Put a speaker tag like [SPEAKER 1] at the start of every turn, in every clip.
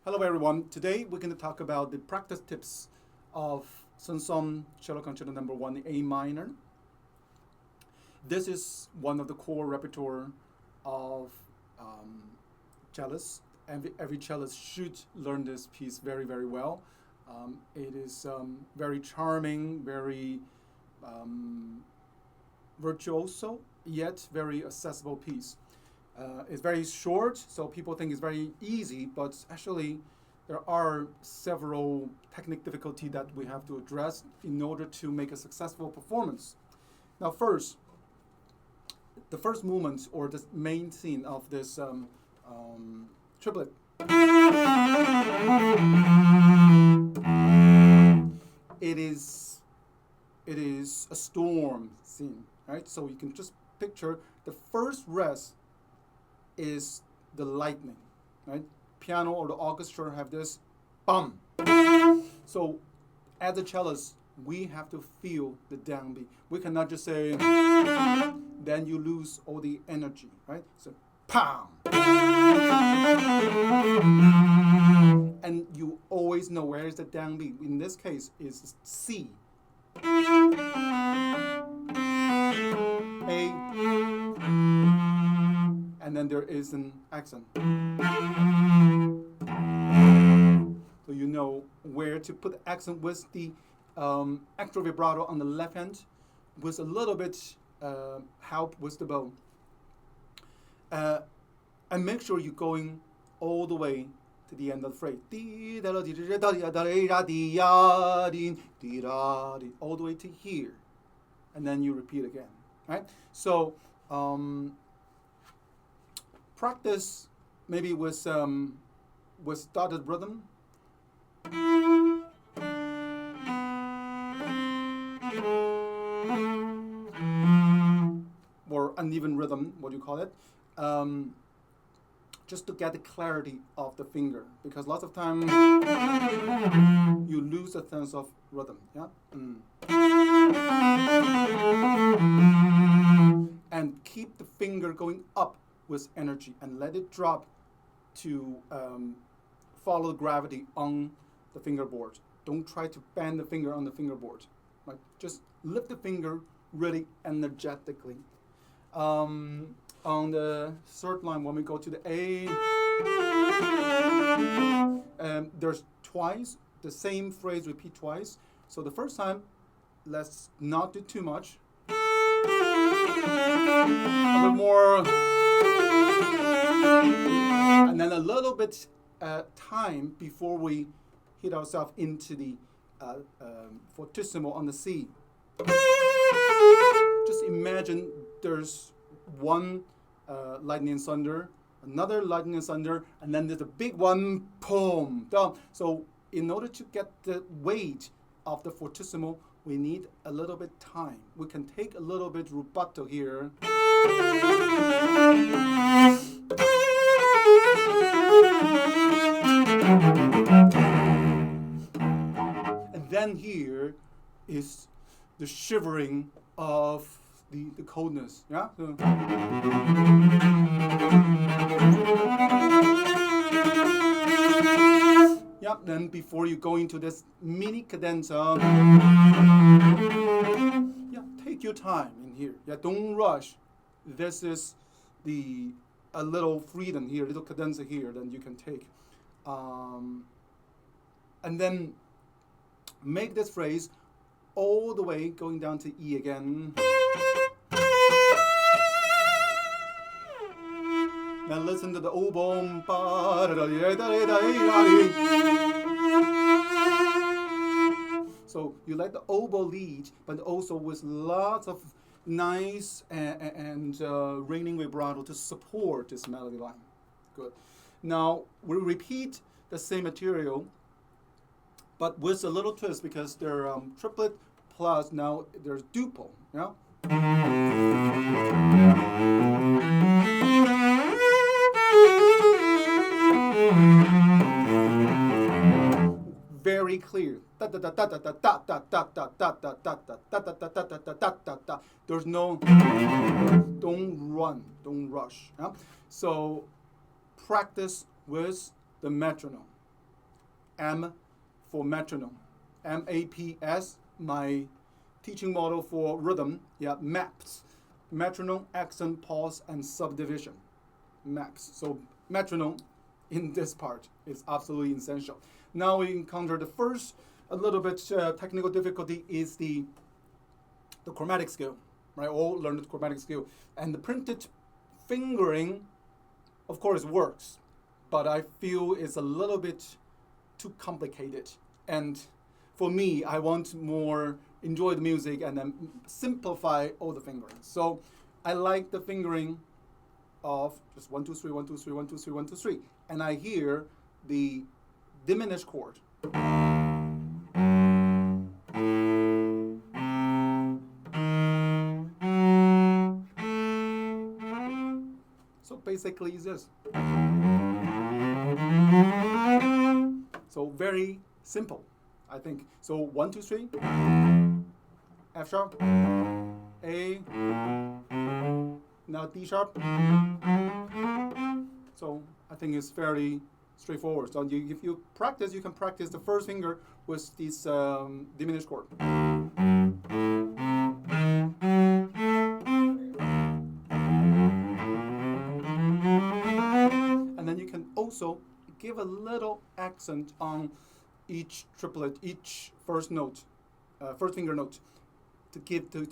[SPEAKER 1] Hello everyone. Today we're going to talk about the practice tips of Sun Cello Concerto Number 1 in A minor. This is one of the core repertoire of cellists. Every cellist should learn this piece very, very well. It is very charming, very virtuoso, yet very accessible piece. It's very short, so people think it's very easy, but actually there are several technical difficulties that we have to address in order to make a successful performance. Now first, the first movement or the main scene of this triplet. It is a storm scene, right? So you can just picture the first rest is the lightning, right? Piano or the orchestra have this bum. So as a cellist, we have to feel the downbeat. We cannot just say, then you lose all the energy, right? So, pow. And you always know where is the downbeat. In this case, is C. A. And then there is an accent. So you know where to put the accent with the extra vibrato on the left hand, with a little bit help with the bow. And make sure you're going all the way to the end of the phrase. All the way to here. And then you repeat again. Right? So practice maybe with started rhythm. Or uneven rhythm, what do you call it? Just to get the clarity of the finger, because lots of time you lose a sense of rhythm. Yeah. And keep the finger going up with energy and let it drop to follow gravity on the fingerboard. Don't try to bend the finger on the fingerboard. Right? Just lift the finger really energetically. On the third line, when we go to the A, there's twice, the same phrase repeat twice. So the first time, let's not do too much. A little more. And then a little bit time before we hit ourselves into the fortissimo on the C. Just imagine there's one lightning thunder, another lightning thunder, and then there's a big one, boom, down. So in order to get the weight of the fortissimo, we need a little bit time. We can take a little bit rubato here. And then here is the shivering of the coldness, yeah? So. Yeah, then before you go into this mini cadenza, yeah, take your time in here. Yeah, don't rush. This is a little freedom here, a little cadenza here that you can take. And then make this phrase all the way going down to E again. Now listen to the oboe. So you let the oboe lead, but also with lots of nice and ringing vibrato to support this melody line. Good. Now we repeat the same material, but with a little twist, because they're triplet plus now there's duple. Yeah. Very clear. There's no, don't run, don't rush. Yeah? So practice with the metronome. M for metronome. MAPS, my teaching model for rhythm. Yeah, MAPS. Metronome, accent, pause, and subdivision. MAPS. So metronome in this part is absolutely essential. Now we encounter the first a little bit technical difficulty is the chromatic scale, right? All learned the chromatic scale. And the printed fingering, of course, works, but I feel it's a little bit too complicated. And for me, I want more enjoy the music and then simplify all the fingering. So I like the fingering of just 1, 2, 3, 1, 2, 3, 1, 2, 3, 1, 2, 3. And I hear the diminished chord. So basically it's this. So very simple, I think. So 1, 2, 3, F sharp, A, now D sharp. So I think it's fairly straightforward. So if you practice, you can practice the first finger with this diminished chord. And then you can also give a little accent on each triplet, each first note, first finger note, to give to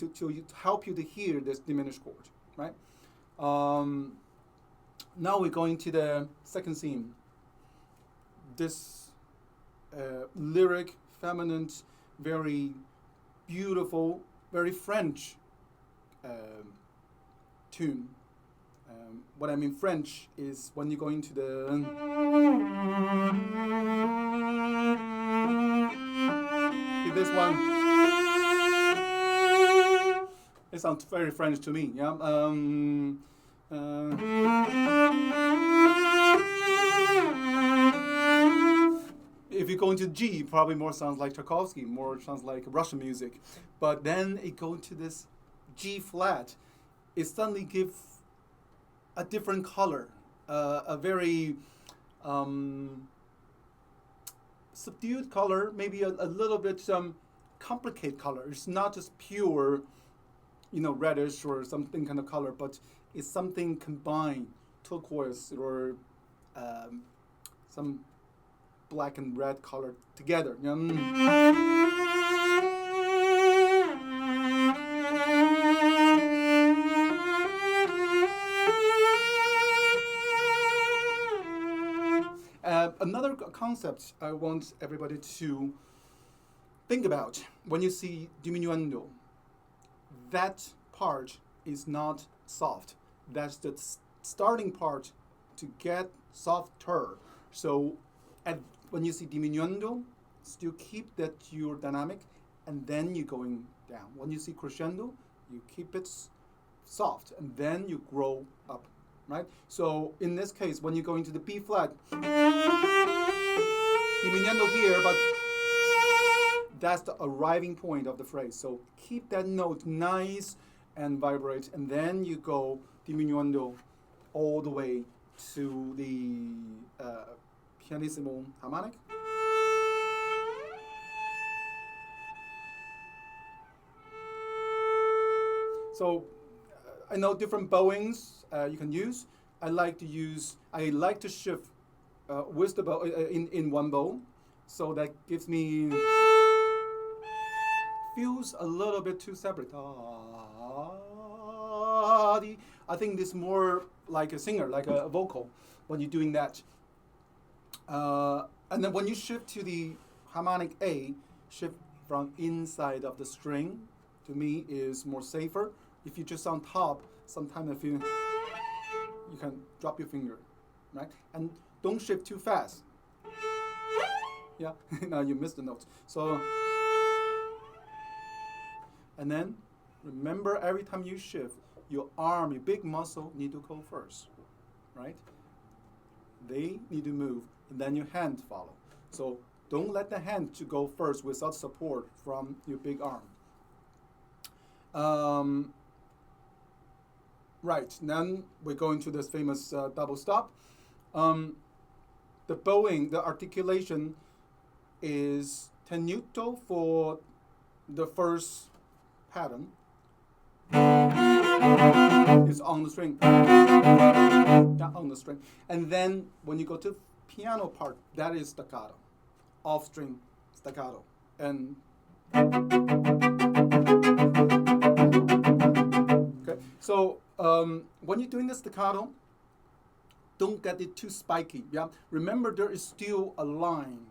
[SPEAKER 1] help you to hear this diminished chord, right? Now we're going to the second theme. This lyric, feminine, very beautiful, very French tune. What I mean French is when you go into the this one. It sounds very French to me. Yeah. If you go into G, probably more sounds like Tchaikovsky, more sounds like Russian music. But then it goes to this G flat. It suddenly gives a different color, a very subdued color, maybe a little bit complicated color. It's not just pure, reddish or something kind of color, but it's something combined, turquoise or some black and red color together. Another concept I want everybody to think about when you see diminuendo, that part is not soft. That's the starting part to get softer. So when you see diminuendo, still keep that your dynamic, and then you're going down. When you see crescendo, you keep it soft, and then you grow up. Right? So in this case, when you go into the B flat, diminuendo here, but that's the arriving point of the phrase. So keep that note nice and vibrate, and then you go diminuendo all the way to the pianissimo harmonic. So I know different bowings you can use. I like to shift with the bow in one bow, so that gives me feels a little bit too separate. I think this more like a singer, like a vocal, when you're doing that. And then when you shift to the harmonic A, shift from inside of the string, to me is more safer. If you just on top, sometimes I feel you can drop your finger, right? And don't shift too fast. Yeah, now you missed the notes. So, and then remember every time you shift, your arm, your big muscle need to go first, right? They need to move, and then your hand follow. So don't let the hand to go first without support from your big arm. Right, then we're going to this famous double stop. The bowing, the articulation is tenuto for the first pattern. It's on the string. Yeah, on the string. And then when you go to piano part, that is staccato, off string staccato. And okay, so when you're doing the staccato, don't get it too spiky. Yeah, remember there is still a line.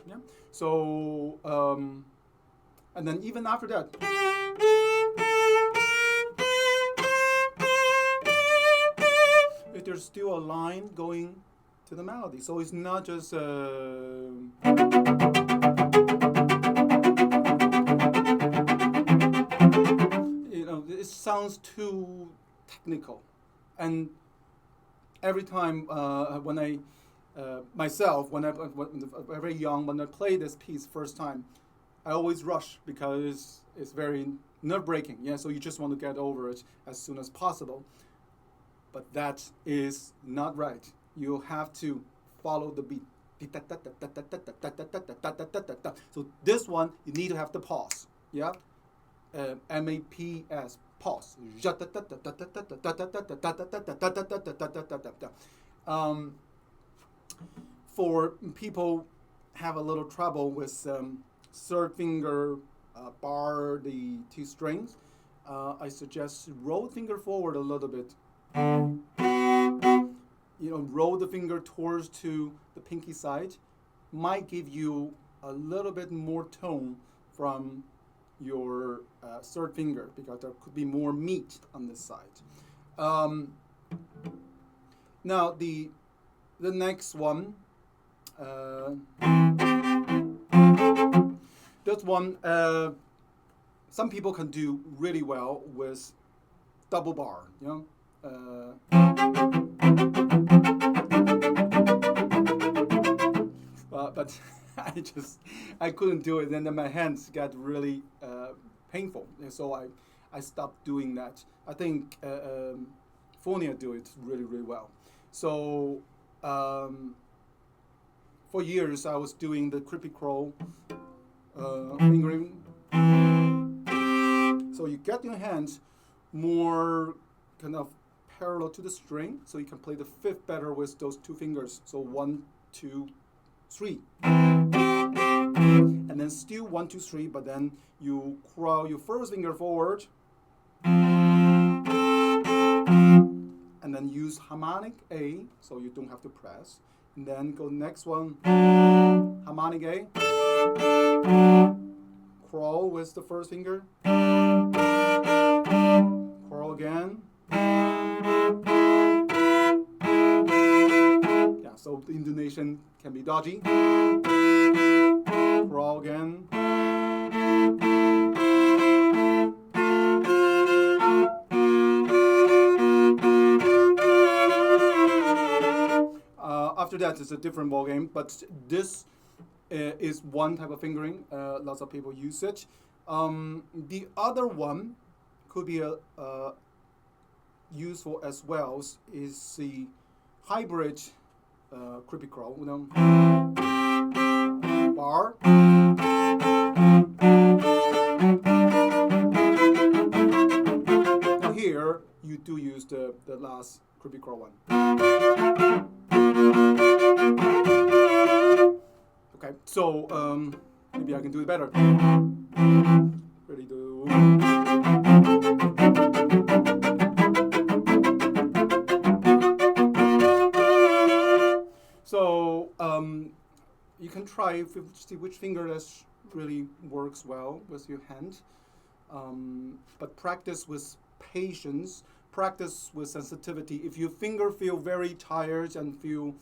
[SPEAKER 1] Yeah. So and then even after that. There's still a line going to the melody, so it's not just it sounds too technical. And every time when I myself when I'm very young, when I play this piece first time, I always rush because it's very nerve-breaking. Yeah, so you just want to get over it as soon as possible. But that is not right. You have to follow the beat. So this one, you need to have the pause. Yeah? MAPS, pause. For people have a little trouble with third finger bar the two strings, I suggest roll finger forward a little bit. Roll the finger towards to the pinky side, might give you a little bit more tone from your third finger because there could be more meat on this side. Now the next one, this one, some people can do really well with double bar, but I couldn't do it, and then my hands got really painful, and so I stopped doing that. I think Fonia do it really, really well. So for years I was doing the creepy crawl fingering. So you get your hands more kind of parallel to the string, so you can play the fifth better with those two fingers. So 1, 2, 3, and then still 1, 2, 3. But then you crawl your first finger forward, and then use harmonic A, so you don't have to press. And then go next one, harmonic A, crawl with the first finger, crawl again. Yeah, so the intonation can be dodgy. Crawl again. After that, it's a different ball game, but this is one type of fingering. Lots of people use it. The other one could be useful as well is the hybrid creepy crawl, bar. Now here you do use the last creepy crawl one. Okay, so maybe I can do it better. Ready to. So you can try to see which finger that really works well with your hand. But practice with patience, practice with sensitivity. If your finger feel very tired and feel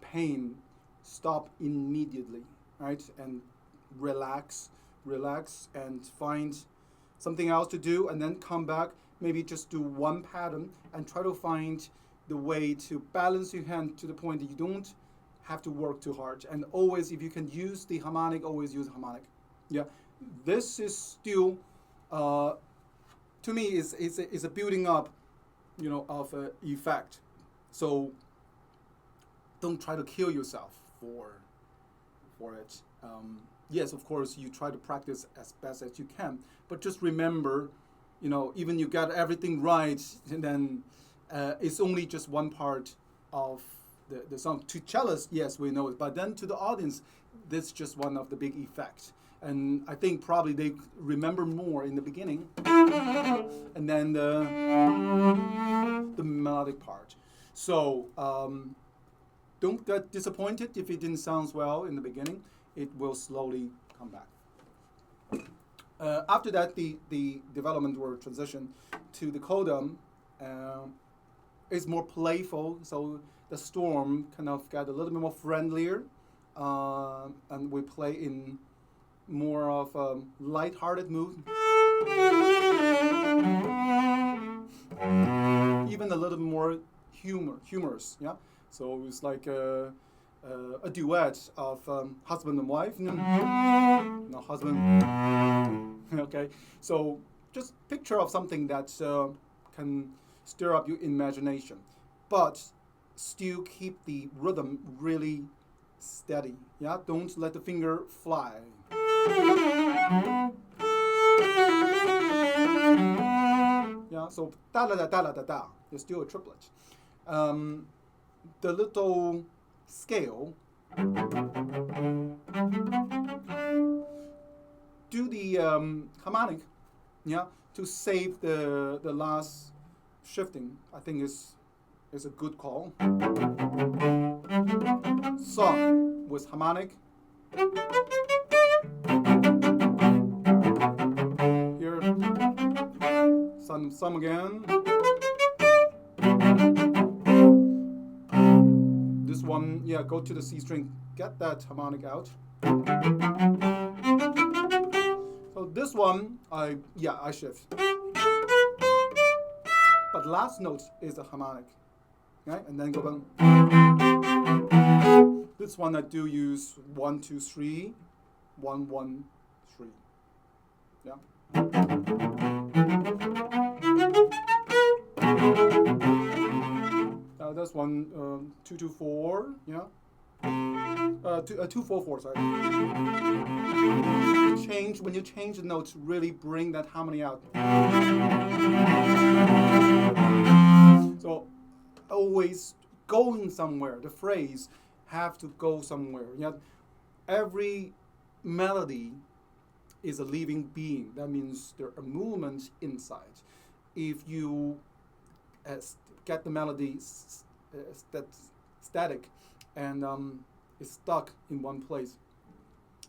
[SPEAKER 1] pain, stop immediately, right? And relax, and find something else to do, and then come back. Maybe just do one pattern and try to find the way to balance your hand to the point that you don't have to work too hard. And always, if you can use the harmonic, always use harmonic. Yeah, this is still, to me, is a building up of effect. So don't try to kill yourself for it. Yes, of course, you try to practice as best as you can, but just remember, even you got everything right, and then it's only just one part of the song. To cellists, yes, we know it, but then to the audience, that's just one of the big effects. And I think probably they remember more in the beginning, and then the melodic part. So don't get disappointed if it didn't sound well in the beginning. It will slowly come back. After that, the development will transition to the coda. It's more playful, so the storm kind of got a little bit more friendlier, and we play in more of a light-hearted mood, even a little more humorous. Yeah, so it's like a duet of husband and wife. No, husband. Okay, so just picture of something that can stir up your imagination, but still keep the rhythm really steady. Yeah, don't let the finger fly. Yeah, so da da da da da da da. It's still a triplet. The little scale. Do the harmonic, yeah, to save the last shifting. I think is a good call. Song with harmonic. Here, some again. This one, yeah, go to the C string, get that harmonic out. So this one, I shift. But last note is a harmonic, right? And then go down. This one I do use 1 2 3, 1 1 3. Yeah. That's one 2 2 4. Yeah. 2 4 4. Sorry. When you change the notes, really bring that harmony out. So always going somewhere. The phrase have to go somewhere. Yeah. Every melody is a living being. That means there are movements inside. If you get the melody static and it's stuck in one place,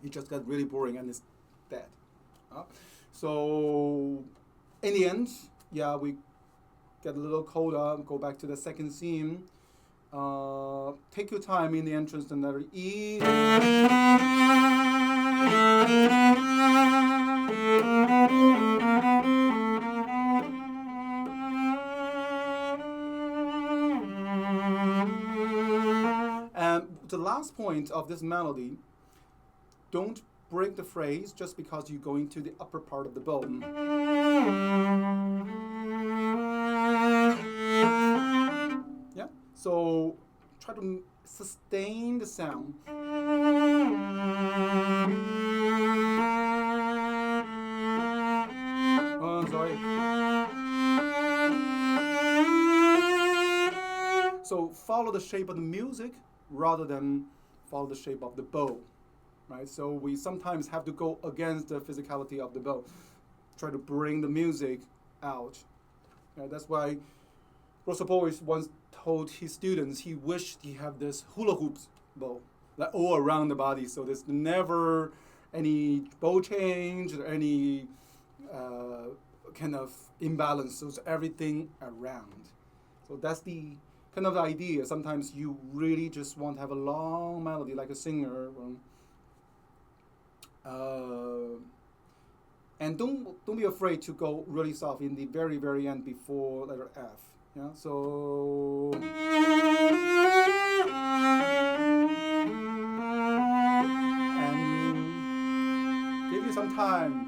[SPEAKER 1] it just got really boring and it's dead. So in the end, yeah, we get a little coda, go back to the second theme. Take your time in the entrance to letter E. And the last point of this melody, don't break the phrase just because you go into the upper part of the bow. Yeah, so try to sustain the sound. Oh, sorry. So follow the shape of the music rather than follow the shape of the bow. Right? So we sometimes have to go against the physicality of the bow. Try to bring the music out. That's why Rostropovich once told his students he wished he had this hula hoops bow, like all around the body, so there's never any bow change or any kind of imbalance. So it's everything around. So that's the kind of idea. Sometimes you really just want to have a long melody like a singer. And don't be afraid to go really soft in the very, very end before letter F. Yeah, so and give you some time.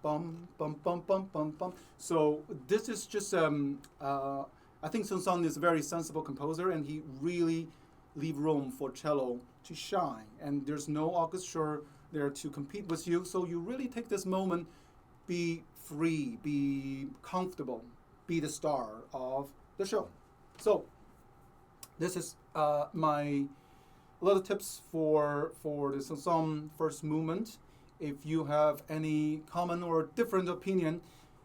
[SPEAKER 1] bum, bum, bum, bum, bum, bum. So this is just, I think Sun Sun is a very sensible composer, and he really leave room for cello to shine. And there's no orchestra there to compete with you. So you really take this moment, be free, be comfortable, be the star of the show. So this is my little tips for the Sun Sun first movement. If you have any common or different opinion,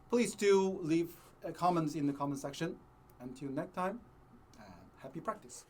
[SPEAKER 1] please do leave comments in the comment section. Until next time, happy practice.